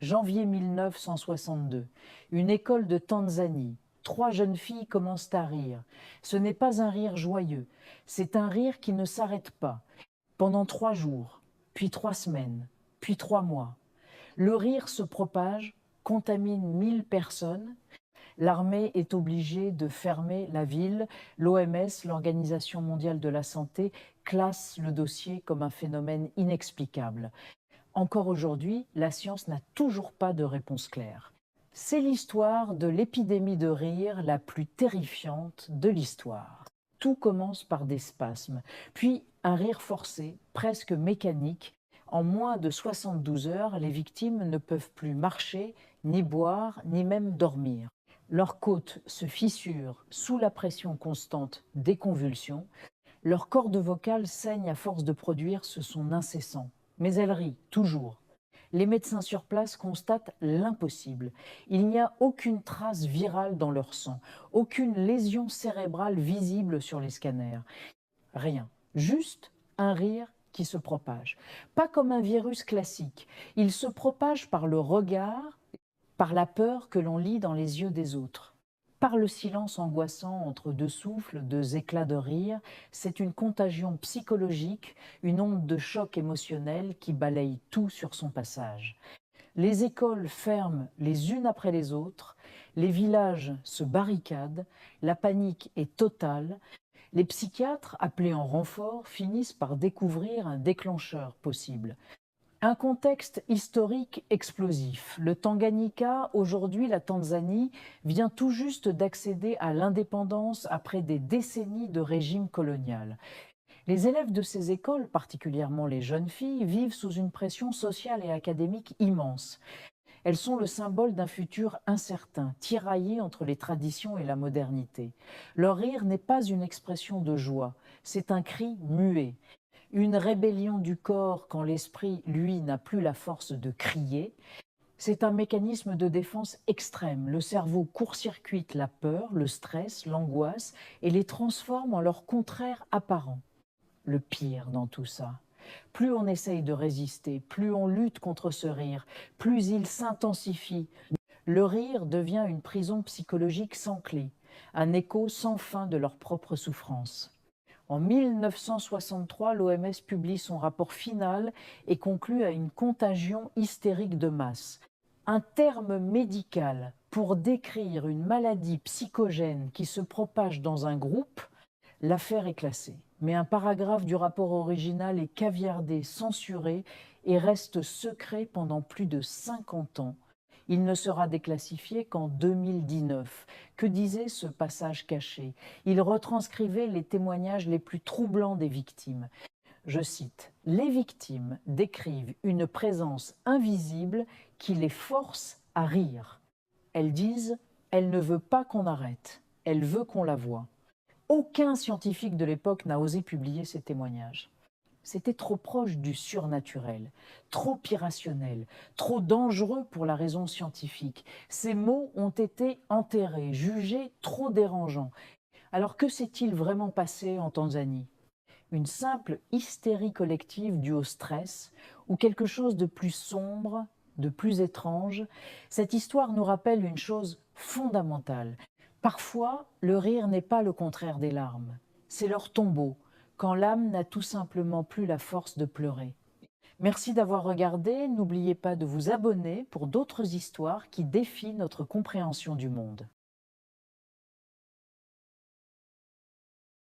Janvier 1962. Une école de Tanzanie. 3 jeunes filles commencent à rire. Ce n'est pas un rire joyeux, c'est un rire qui ne s'arrête pas. Pendant 3 jours, puis 3 semaines, puis 3 mois. Le rire se propage, contamine 1000 personnes. L'armée est obligée de fermer la ville. L'OMS, l'Organisation mondiale de la santé, classe le dossier comme un phénomène inexplicable. Encore aujourd'hui, la science n'a toujours pas de réponse claire. C'est l'histoire de l'épidémie de rire la plus terrifiante de l'histoire. Tout commence par des spasmes, puis un rire forcé, presque mécanique. En moins de 72 heures, les victimes ne peuvent plus marcher, ni boire, ni même dormir. Leurs côtes se fissurent sous la pression constante des convulsions. Leurs cordes vocales saignent à force de produire ce son incessant. Mais elles rient, toujours. Les médecins sur place constatent l'impossible. Il n'y a aucune trace virale dans leur sang, aucune lésion cérébrale visible sur les scanners. Rien. Juste un rire qui se propage. Pas comme un virus classique. Il se propage par le regard, par la peur que l'on lit dans les yeux des autres. Par le silence angoissant entre deux souffles, deux éclats de rire, c'est une contagion psychologique, une onde de choc émotionnel qui balaye tout sur son passage. Les écoles ferment les unes après les autres, les villages se barricadent, la panique est totale. Les psychiatres, appelés en renfort, finissent par découvrir un déclencheur possible. Un contexte historique explosif. Le Tanganyika, aujourd'hui la Tanzanie, vient tout juste d'accéder à l'indépendance après des décennies de régime colonial. Les élèves de ces écoles, particulièrement les jeunes filles, vivent sous une pression sociale et académique immense. Elles sont le symbole d'un futur incertain, tiraillé entre les traditions et la modernité. Leur rire n'est pas une expression de joie, c'est un cri muet. Une rébellion du corps quand l'esprit, lui, n'a plus la force de crier. C'est un mécanisme de défense extrême. Le cerveau court-circuite la peur, le stress, l'angoisse et les transforme en leur contraire apparent. Le pire dans tout ça. Plus on essaye de résister, plus on lutte contre ce rire, plus il s'intensifie. Le rire devient une prison psychologique sans clé, un écho sans fin de leur propre souffrance. En 1963, l'OMS publie son rapport final et conclut à une contagion hystérique de masse. Un terme médical pour décrire une maladie psychogène qui se propage dans un groupe, l'affaire est classée. Mais un paragraphe du rapport original est caviardé, censuré et reste secret pendant plus de 50 ans. Il ne sera déclassifié qu'en 2019. Que disait ce passage caché? Il retranscrivait les témoignages les plus troublants des victimes. Je cite, « Les victimes décrivent une présence invisible qui les force à rire. Elles disent, elle ne veut pas qu'on arrête, elle veut qu'on la voie. » Aucun scientifique de l'époque n'a osé publier ces témoignages. C'était trop proche du surnaturel, trop irrationnel, trop dangereux pour la raison scientifique. Ces mots ont été enterrés, jugés trop dérangeants. Alors que s'est-il vraiment passé en Tanzanie? Une simple hystérie collective due au stress ou quelque chose de plus sombre, de plus étrange? Cette histoire nous rappelle une chose fondamentale. Parfois, le rire n'est pas le contraire des larmes, c'est leur tombeau, quand l'âme n'a tout simplement plus la force de pleurer. Merci d'avoir regardé, n'oubliez pas de vous abonner pour d'autres histoires qui défient notre compréhension du monde.